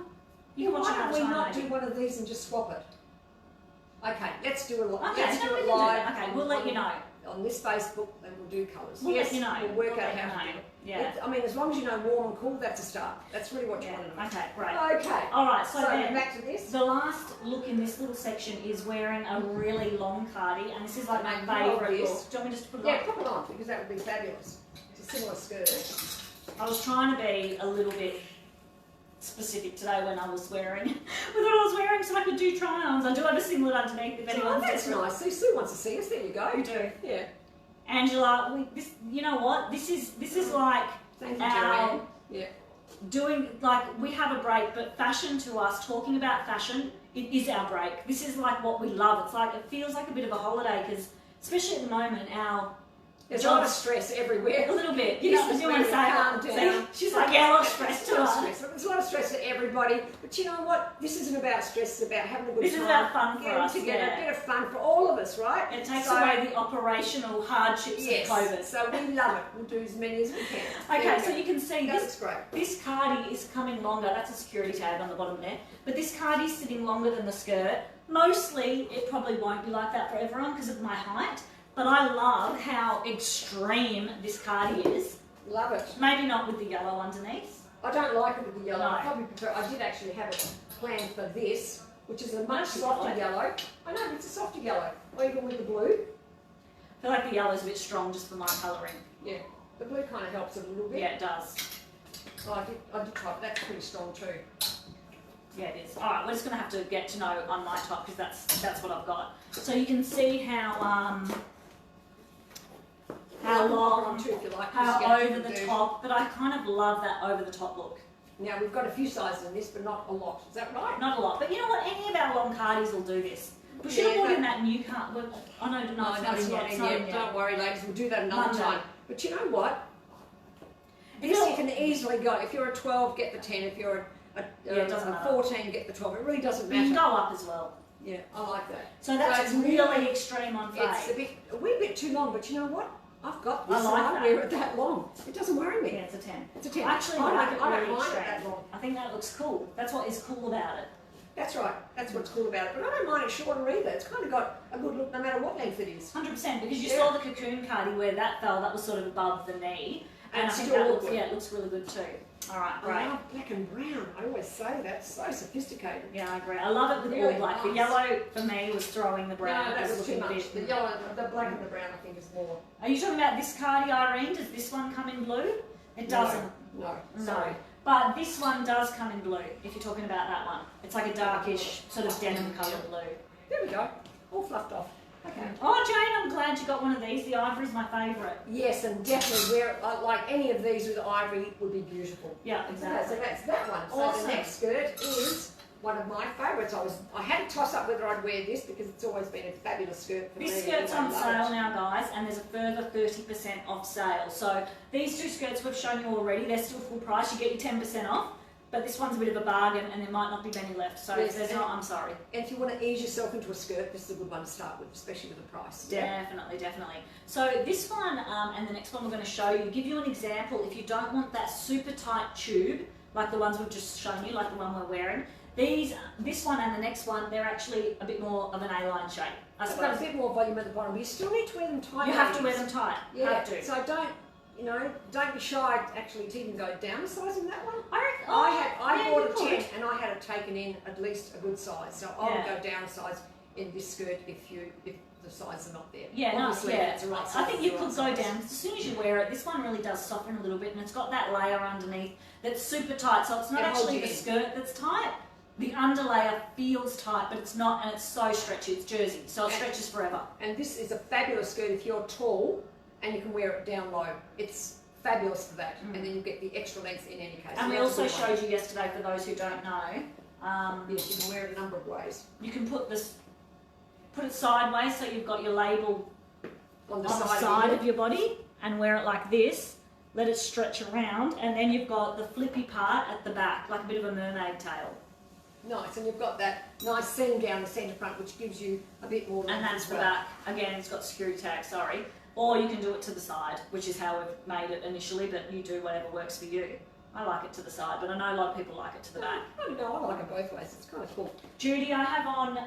You can watch why it don't we time, not maybe. do one of these and just swap it? Okay, let's do it live. Okay, let's do we it can live. Okay, we'll let you know. On this Facebook, and we'll do colours. We'll yes, let you know. We'll work We'll out let how you to do know. it. Yeah. I mean, as long as you know warm and cool, that's a start. That's really what you want to know. Okay, great. Okay. All right, so then back to this. the last look in this little section is wearing a really long cardi, and this is like my Make favourite this. look. Do you want me just to put it Yeah, on? pop it on because that would be fabulous. It's a similar skirt. I was trying to be a little bit specific today when I was wearing with what I was wearing, so I could do try-ons. I do have a singlet underneath if anyone's that's desperate. nice. See, Sue wants to see us. There you go. You do. Yeah. Angela, you know what? This is like Thank you, our Joanne. Yeah. doing, like, we have a break, but fashion to us, talking about fashion, it is our break. This is like what we love. It's like, it feels like a bit of a holiday because, especially at the moment, There's a lot of stress everywhere. a little bit. You Yes, know, it's do you want to really say calm that? down. See? She's like, yeah, a lot of stress to us. There's a lot of stress to everybody, but you know what? This isn't about stress. It's about having a good time. This is about fun for Getting us, together, yeah. a bit of fun for all of us, right? It takes away the operational hardships of COVID. So we love it. We'll do as many as we can. Okay, so you can see That's great. this cardi is coming longer. That's a security tag on the bottom there. But this cardi is sitting longer than the skirt. Mostly, it probably won't be like that for everyone because of my height. But I love how extreme this cardi is. Love it. Maybe not with the yellow underneath. I don't like it with the yellow. No. I probably prefer. I did actually have it planned for this, which is a much That's softer good. yellow. I know, but it's a softer yellow. Or even with the blue. I feel like the yellow's a bit strong just for my colouring. Yeah, the blue kind of helps a little bit. Yeah, it does. Oh, I did try. That's pretty strong too. Yeah, it is. All right, we're just going to have to get to know on my top because that's what I've got. So you can see how long, too, if you like. how over the top, but I kind of love that over the top look. Now we've got a few sizes in this, but not a lot. Is that right? Not a lot, but you know what? Any of our long cardis will do this. We should have brought in that new card. Oh no, it's not in yet. It's not in yet. Don't worry, ladies. We'll do that another Monday. time. But you know what? This you can easily go. If you're a 12, get the 10. If you're it doesn't a matter. 14, get the 12. It really doesn't You can matter. go up as well. Yeah, I like that. So that's it's really extreme on It's Faye. a wee bit too long, but you know what? I've got this I like and I that. wear it that long. It doesn't worry me. Yeah, it's a 10. It's a 10. Actually, I like don't it mind really it extreme. that long. I think that looks cool. That's what is cool about it. That's right. That's what's cool about it. But I don't mind it shorter either. It's kind of got a good look no matter what length it is. 100%, because you Yeah. saw the cocoon cardi where that fell, that was sort of above the knee. And I think still that look looks, good. yeah, it looks really good too. All right, I great. love black and brown. I always say that. So sophisticated. Yeah, I agree. I love it with Really all black. The nice. yellow for me was throwing the brown. No, that was too looking a much. bit- The yellow, the black and the brown, I think, is more. Are you talking about this cardi, Irene? Does this one come in blue? It doesn't. No, No. sorry. But this one does come in blue, if you're talking about that one. It's like a darkish, sort of denim coloured blue. There we go. All fluffed off. Okay. Oh, Jane, I'm glad you got one of these. The ivory's my favourite. Yes, and definitely wear it like any of these with ivory would be beautiful. Yeah, Okay, exactly. so that's that one. So Awesome. the next skirt is one of my favourites. I had to toss up whether I'd wear this because it's always been a fabulous skirt for me. This skirt's I on love sale it. now, guys, and there's a further 30% off sale. So these two skirts we've shown you already, they're still full price. You get your 10% off, but this one's a bit of a bargain and there might not be many left. So Yes, if there's and- not, I'm sorry. And if you want to ease yourself into a skirt, this is a good one to start with, especially with the price. Definitely, definitely. So this one and the next one we're going to show you, give you an example. If you don't want that super tight tube, like the ones we've just shown you, like the one we're wearing, this one and the next one, they're actually a bit more of an A-line shape, I It's got a suppose. bit more volume at the bottom, but you still need to wear them tight. You have to wear ladies. them tight. Yeah, Have to. so don't be shy actually to even go down a size in that one. I reckon, I yeah, bought you a could. 10 and I had it taken in at least a good size. So I would Yeah. go down a size in this skirt if the size are not there. Yeah, no, Obviously, yeah. it's the right I size, think it's you the could right go size. down as soon as you wear it. This one really does soften a little bit, and it's got that layer underneath that's super tight. So it's not It holds actually you the in. skirt that's tight. The underlayer feels tight, but it's not, and it's so stretchy. It's jersey, so it stretches forever. And this is a fabulous skirt if you're tall and you can wear it down low. It's fabulous for that. And then you get the extra length in any case. And we that's a also good one. showed you yesterday, for those who don't know, Yes, you can wear it a number of ways. you can put it sideways, so you've got your label On the on the side, side of of your body, and wear it like this. Let it stretch around, and then you've got the flippy part at the back, like a bit of a mermaid tail. Nice, and you've got that nice seam down the centre front, which gives you a bit more. And length that's as the well. back. Again, it's got security tag, sorry. Or you can do it to the side, which is how we've made it initially, but you do whatever works for you. I like it to the side, but I know a lot of people like it to the back. I don't know, I like it both ways. It's kind of cool. Judy, I have on the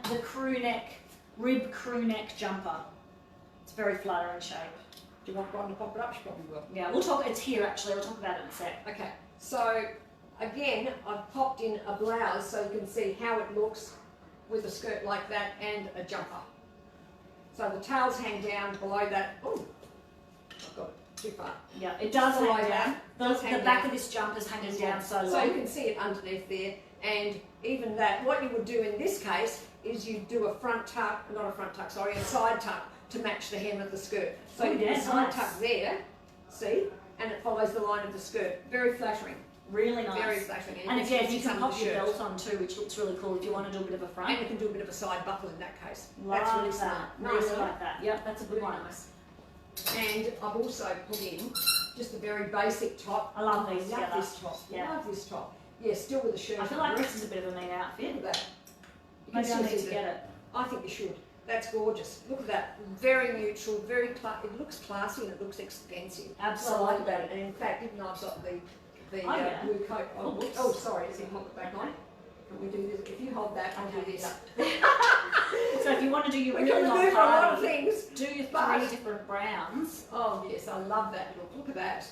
rib crew neck jumper. It's very flattering shape. Do you want Ron to pop it up? She probably will. Yeah, it's here actually, we'll talk about it in a sec. Okay, so again, I've popped in a blouse so you can see how it looks with a skirt like that and a jumper. So the tails hang down below that. Oh, I've got it too far. Yeah, it does Below hang down. that, does hang The back down. of this jumper's hanging down so So you long. can see it underneath there, and even that, what you would do in this case is you do a front tuck, not a front tuck, sorry, a side tuck to match the hem of the skirt. So Oh, you do yeah, a side nice. tuck there, see, and it follows the line of the skirt. Very flattering, Really nice. very flattering. And this again, fits you can some pop of the your shirt. belt on too, which looks really cool if you want to do a bit of a front. And you can do a bit of a side buckle in that case. Like That's really that. smart. Really Nice, like that. Yep, that's a good Really one. nice. And I've also put in just a very basic top. I love these I love together. this top. Yeah. I love this top. Yeah, still with the shirt. I feel like under it. this is a bit of a neat outfit. Look at that. You can Maybe I still need see to the- get it. I think you should. That's gorgeous. Look at that. Very neutral, very it looks classy and it looks expensive. Absolutely. I like that. And in fact, even though I've got the Oh, yeah. blue coat Oh, on. whoops. Oh, sorry. Is it hold it back on? Can we do this? If you hold that, I'll do this. So if you want to do your We really can long move a lot of party, things. do your but- 3 different browns. Oh yes, I love that look. Look at that.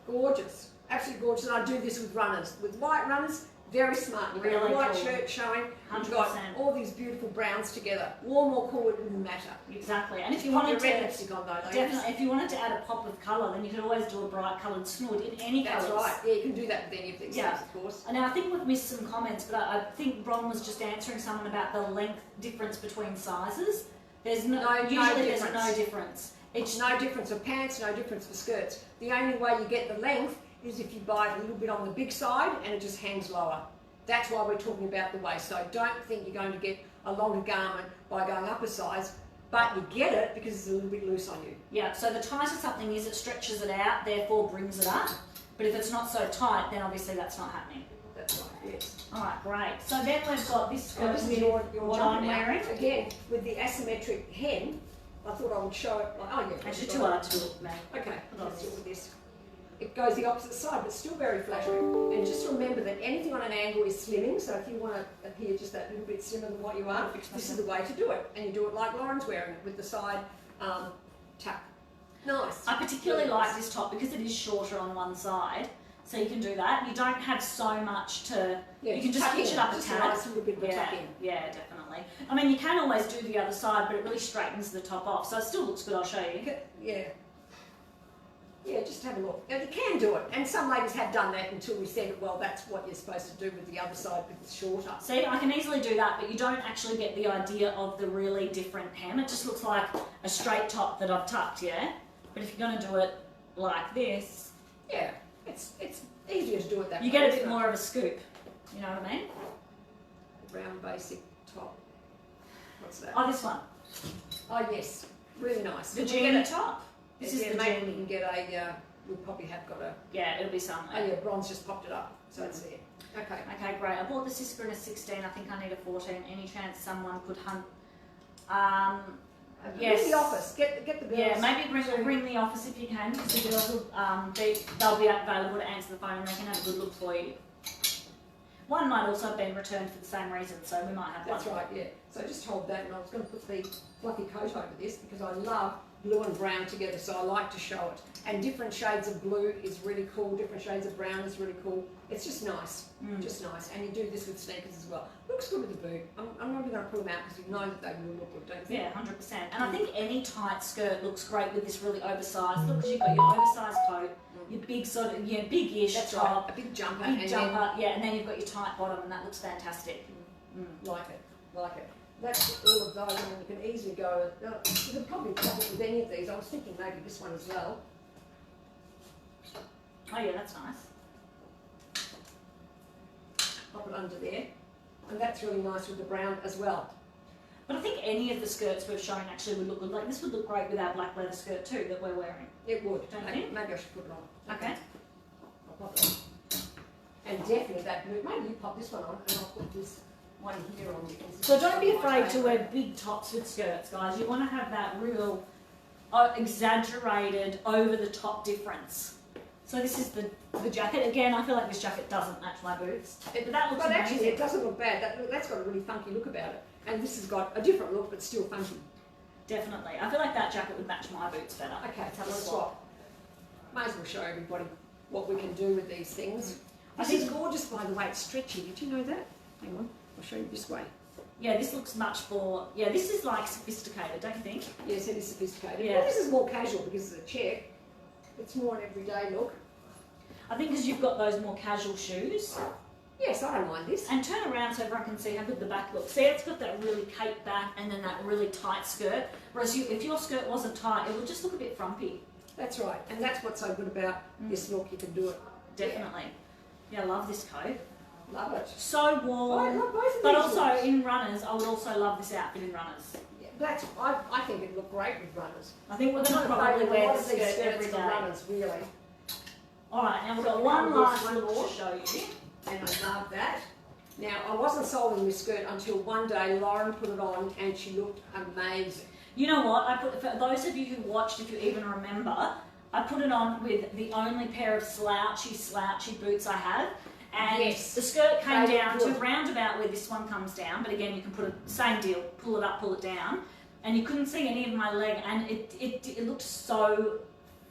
Gorgeous. Absolutely gorgeous. And I do this with runners. With white runners, very smart. You've got Really a white cool. shirt showing. You've got 100%. all these beautiful browns together. Warm or cool, it wouldn't matter. Exactly. And if you Put wanted your red to, lipstick on though, ladies. definitely, if you wanted to add a pop of colour, then you could always do a bright coloured snood in any That's colours. right. Yeah, you can do that with any of these Yeah. things, of course. And now I think we've missed some comments, but I think Bron was just answering someone about the length difference between sizes. There's usually there's no difference. difference. It's no difference for pants, no difference for skirts. The only way you get the length is if you buy it a little bit on the big side and it just hangs lower. That's why we're talking about the waist. So don't think you're going to get a longer garment by going up a size, but you get it because it's a little bit loose on you. Yeah, so the tighter something is, it stretches it out, therefore brings it up. But if it's not so tight, then obviously that's not happening. That's right, yes. Alright, great. So then we've got this Now skirt this is with your what I'm jumper now. wearing. Again, with the asymmetric hem, I thought I would show it. Like, oh yeah. Actually, too hard to do it, man. Okay, Hold on. let's do it with this. It goes the opposite side, but still very flattering. And just remember that anything on an angle is slimming, so if you want to appear just that little bit slimmer than what you are, this is the way to do it. And you do it like Lauren's wearing it, with the side tuck. Nice. I particularly Really like nice. this top because it is shorter on one side. So you can do that. You don't have so much to, Yeah, you can just hitch it up a tad. nice little bit of a tuck in. Yeah, definitely. I mean, you can always do the other side, but it really straightens the top off. So it still looks good, I'll show you. Yeah. Yeah, just have a look. Now, you can do it, and some ladies have done that until we said, well, that's what you're supposed to do with the other side, but it's shorter. See, I can easily do that, but you don't actually get the idea of the really different hem. It just looks like a straight top that I've tucked, yeah? But if you're going to do it like this... Yeah, it's easier to do it that way. You get a bit more of a scoop, you know what I mean? Round basic top. What's that? Oh, this one. Oh, yes. Really nice. The jean top. This is the maybe we jean. can get a, we probably have got a... Yeah, it'll be somewhere. Oh, yeah, Bronze just popped it up, so it's there. Okay. Okay, great. I bought the Siska in a 16. I think I need a 14. Any chance someone could hunt? Yes. Bring the office. Get the girls. Yeah, maybe bring the office if you can, because the girls will, they'll be available to answer the phone and they can have a good look for you. One might also have been returned for the same reason, so we might have That's one. right, yeah. So just hold that, and I was going to put the fluffy coat over this because I love blue and brown together, so I like to show it. And different shades of blue is really cool, different shades of brown is really cool. It's just nice, just nice. And you do this with sneakers as well. Looks good with the boot. I'm not even going to pull them out because you know that they will look good, don't you think? Yeah, 100%. And I think any tight skirt looks great with this really oversized look, because you've got your oversized coat, your big sort of, big-ish That's top, right, a big jumper. and then you've got your tight bottom, and that looks fantastic. Like it. That's all of those, and you can easily go, you could probably pop it with any of these. I was thinking maybe this one as well. Oh yeah, that's nice. Pop it under there. And that's really nice with the brown as well. But I think any of the skirts we've shown actually would look good. Like this would look great with our black leather skirt too that we're wearing. It would. Don't you think? Maybe I should put it on. Okay. I'll pop it on. And definitely that blue. Maybe you pop this one on and I'll put this one here on. So don't be afraid to wear big tops with skirts, guys. You want to have that real exaggerated, over-the-top difference. So this is the jacket. Again, I feel like this jacket doesn't match my boots. But that looks amazing. Actually, it doesn't look bad. That's got a really funky look about it. And this has got a different look, but still funky. Definitely. I feel like that jacket would match my boots better. Okay, let's have a swap. Might as well show everybody what we can do with these things. This is gorgeous, by the way. It's stretchy. Did you know that? Hang on. I'll show you this way. Yeah, this looks much more... Yeah, this is like sophisticated, don't you think? Yes, it is sophisticated. Yeah. Well, this is more casual because it's a check. It's more an everyday look. I think because you've got those more casual shoes. Yes, I don't mind this. And turn around so everyone can see how good the back looks. See, it's got that really cape back and then that really tight skirt. Whereas if your skirt wasn't tight, it would just look a bit frumpy. That's right. And that's what's so good about this look. You can do it. Definitely. Yeah, I love this coat. Love it. So warm. I love both of but these also looks. in runners, I would also love this outfit in runners. Yeah, I think it'd look great with runners. I think we're going to probably wear the skirt skirts every for day. runners, really. Alright, now we've got one last one look more. to show you. And I love that. Now, I wasn't sold on this skirt until one day Lauren put it on and she looked amazing. You know what? For those of you who watched, if you even remember, I put it on with the only pair of slouchy boots I have. And yes, the skirt came they down look to good. round about where this one comes down, but again, you can put it, same deal, pull it up, pull it down. And you couldn't see any of my leg, and it looked so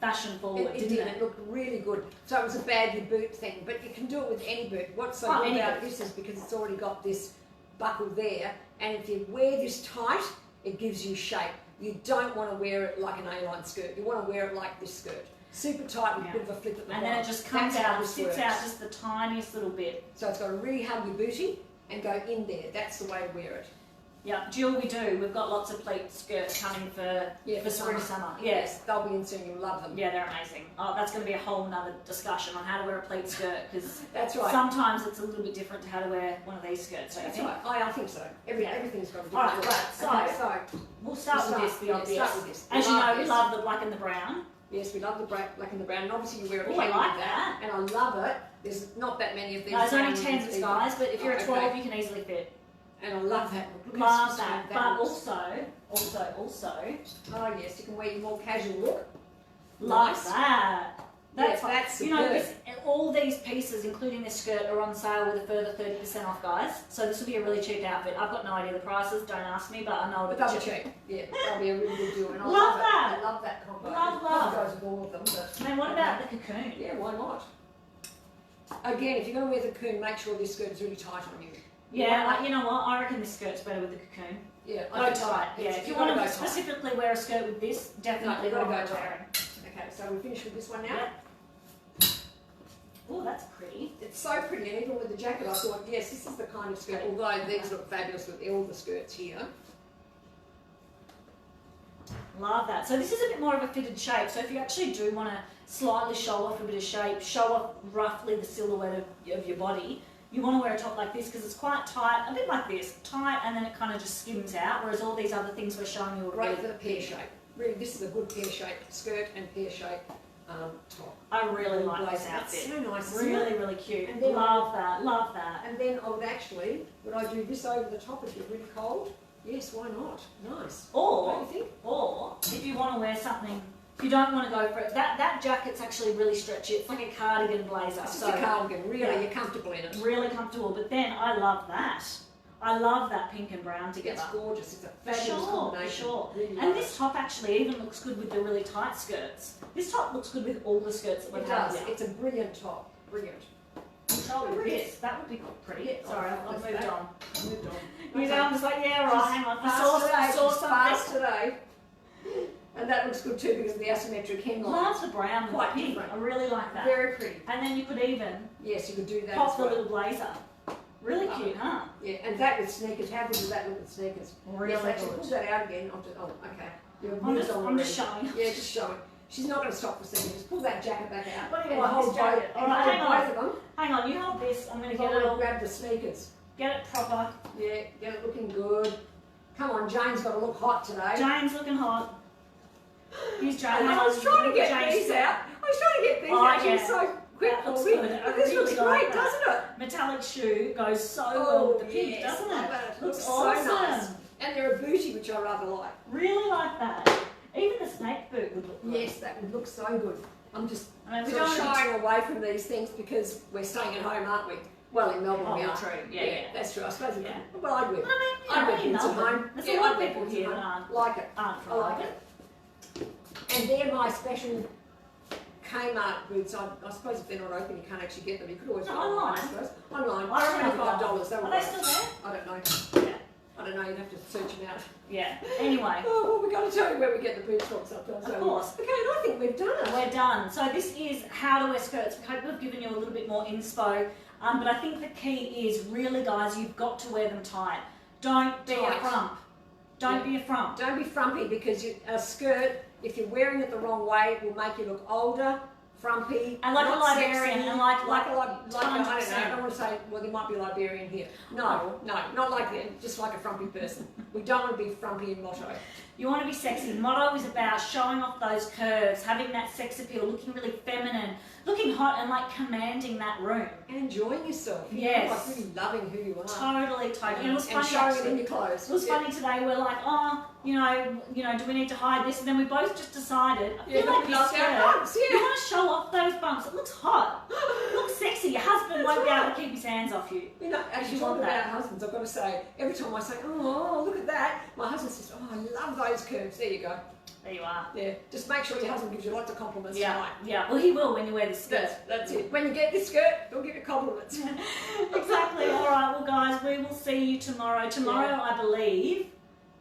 fashion forward, It didn't it? It looked really good. So it was a baggy boot thing, but you can do it with any boot. What's so good about this is because it's already got this buckle there, and if you wear this tight, it gives you shape. You don't want to wear it like an A-line skirt. You want to wear it like this skirt. Super tight with a bit of a flip at the And bottom. then it just comes That's how out, this sits works. out just the tiniest little bit. So it's got a really huggy booty and go in there. That's the way to wear it. Yeah, Jill, we do. We've got lots of pleat skirts coming for spring, summer. Yes, they'll be in soon. You'll love them. Yeah, they're amazing. Oh, that's going to be a whole nother discussion on how to wear a pleat skirt, because That's right. sometimes it's a little bit different to how to wear one of these skirts, don't you That's think? right. I think so. Everything's got a different Alright, look. right, so Okay, we'll start with this, the obvious. Start with this. As you know, we this. love the black and the brown. Yes, we love the black and the brown, and obviously you wear a Ooh, cami I like with that. and I love it. There's not that many of these. No, there's only brown 10s ones guys, but if you're a 12, okay. you can easily fit. And I love that. Look Love how that. smooth But looks. also, Oh yes, you can wear your more casual look. love Nice. that. That's, Yeah, that's you know, superb. all these pieces, including this skirt, are on sale with a further 30% off, guys. So this will be a really cheap outfit. I've got no idea the prices, don't ask me, but I know But it'll they'll be be cheap. Yeah, that'll be a really good deal. And I Love love that. it. I love that combo. Love. It goes with all of them. But Man, what about the cocoon? yeah, why not? Again, if you're going to wear the cocoon, make sure this skirt is really tight on you. Yeah, you know what? I reckon this skirt's better with the cocoon. Yeah, Go tight. Yeah, if you want to go specifically wear a skirt with this, definitely no, you've got to wear go tight. it. Okay, so we finished with this one now. Yeah. Oh, that's pretty. It's so pretty, and even with the jacket, I thought, yes, this is the kind of skirt. Although these look fabulous with all the skirts here. Love that. So this is a bit more of a fitted shape. So if you actually do want to slightly show off a bit of shape, show off roughly the silhouette of your body, you want to wear a top like this because it's quite tight, a bit like this, tight, and then it kind of just skims out, whereas all these other things we're showing you are Great really for the pear shape. Really, this is a good pear shape skirt and pear shape top. I really like this outfit. It's so nice, really, really cute. And then love that, love that. And then I would actually, would I do this over the top if you're really cold? Yes, why not? Nice. Or, what do you think? Or if you want to wear something, if you don't want to go for it, that jacket's actually really stretchy. It's like a cardigan blazer. It's just a cardigan, really, yeah, you're comfortable in it. Really comfortable. But then I love that. I love that pink and brown together. It's gorgeous. It's a fabulous combination. Sure. Really And this top actually even looks good with the really tight skirts. This top looks good with all the skirts that we've It had does. here. It's a brilliant top. Brilliant. Control with this. That would be pretty. Yeah, Sorry, I've moved that. on. Moved on. You know, I'm just like, yeah, right, hang on. I saw something. Fast today. And that looks good too because of the asymmetric hemline. Love the brown and Quite the pink. different. I really like that. Very pretty. And then you could even Yes, you could do that pop as the well. little blazer. Really cute, huh? Yeah, and that with sneakers. How good does that look with sneakers? Really yes, actually, good. pull that out again. Okay. You're I'm just already. showing. Yeah, just showing. She's not going to stop for a second. Just pull that jacket back out. What do you and want, hold this jacket? both, All right, and hang hold on. both of them. Hang on, you hold this. I'm going to Get get it all. grab the sneakers. Get it proper. Yeah, get it looking good. Come on, Jane's got to look hot today. Jane's looking hot. Here's Jane. I was trying to get Jane's these out. I was trying to get these Oh, out. She was yeah. so quick That for looks me. good. I But this really looks like great, that. doesn't it? Metallic shoe goes so well with the pink, yes. doesn't Oh, it? that Looks so awesome. nice. And they're a booty, which I rather like. Really like that. Even the snake boot would look good. Yes, that would look so good. I'm just I mean, we sort of don't shying away from these things because we're staying at home, aren't we? Well, in Melbourne we are. True. Yeah. That's true. I suppose we Yeah. could. But I'd wear. But I mean, I'd wear you know, boots at Melbourne. home. There's Yeah, a lot I'd of wear people boots here at that home. aren't Like it. for I like it. And they're my special Kmart boots. I suppose if they're not open, you can't actually get them. You could always No, buy them online. I suppose. Online. I remember $25. They were Are they great. still there? I don't know. Yeah. I don't know. You'd have to search them out. Yeah. Anyway, Oh, well, we've got to tell you where we get the boots from sometimes. of course. Okay, and I think we've done it. We're done. So this is how to wear skirts. We hope we've given you a little bit more inspo. But I think the key is really, guys, you've got to wear them tight. Don't be a Tight. frump. Don't be a frump. Don't be frumpy because a skirt, if you're wearing it the wrong way, it will make you look older, frumpy, And like a not Liberian, sexy, and like I don't know, I 100%. don't want to say, well, there might be a Liberian here. No, not like that, just like a frumpy person. We don't want to be frumpy in motto. You want to be sexy. Motto is about showing off those curves, having that sex appeal, looking really feminine, looking hot and like commanding that room. And enjoying yourself. Yes. Like really loving who you are. Totally, totally. And it was And funny showing actually. it in your clothes. It was funny today. We're like, oh, you know, do we need to hide this? And then we both just decided. I feel like this knock skirt. out bumps, You yeah. want to show off those bumps. It looks hot. It looks sexy. Your husband won't be able to keep his hands off you. You know, actually You want talking that. about husbands, I've got to say, every time I say, oh, look at that, my husband says, oh, I love those curves. There you go. There you are. Yeah, just make sure your husband gives you lots of compliments Yeah, tonight. yeah. Well, he will when you wear this skirt. That's it. When you get this skirt, he'll give you compliments. Exactly. All right. Well, guys, we will see you tomorrow. Tomorrow, I believe.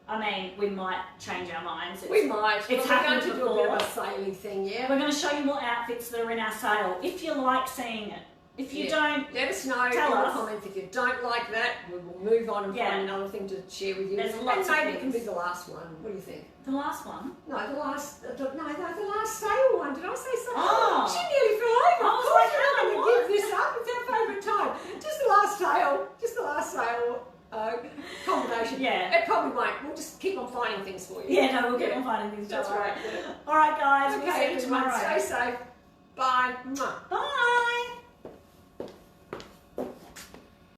I mean, we might change our minds. We might. It's But we're happened going to do a bit of a before. sailing thing, yeah? We're going to show you more outfits that are in our sale. If you like seeing it. If you don't, let us know tell in the us. comments. If you don't like that, we will move on and Yeah. find another thing to share with you. There's and lots of maybe it can be things. the last one. What do you think? the last one. No, the last sale one. Did I say something? Oh. She nearly fell over. I was Of course like, we're not hang going on, to what? give this up. It's our favourite time. Just the last sale. Just the last sale. Combination. Yeah. It probably won't. We'll just keep on finding things for you. Yeah, no, we'll keep on finding things. That's don't worry. right. All right, guys. Okay, We'll see you everyone. tomorrow. Stay safe. Bye. Mwah. Bye.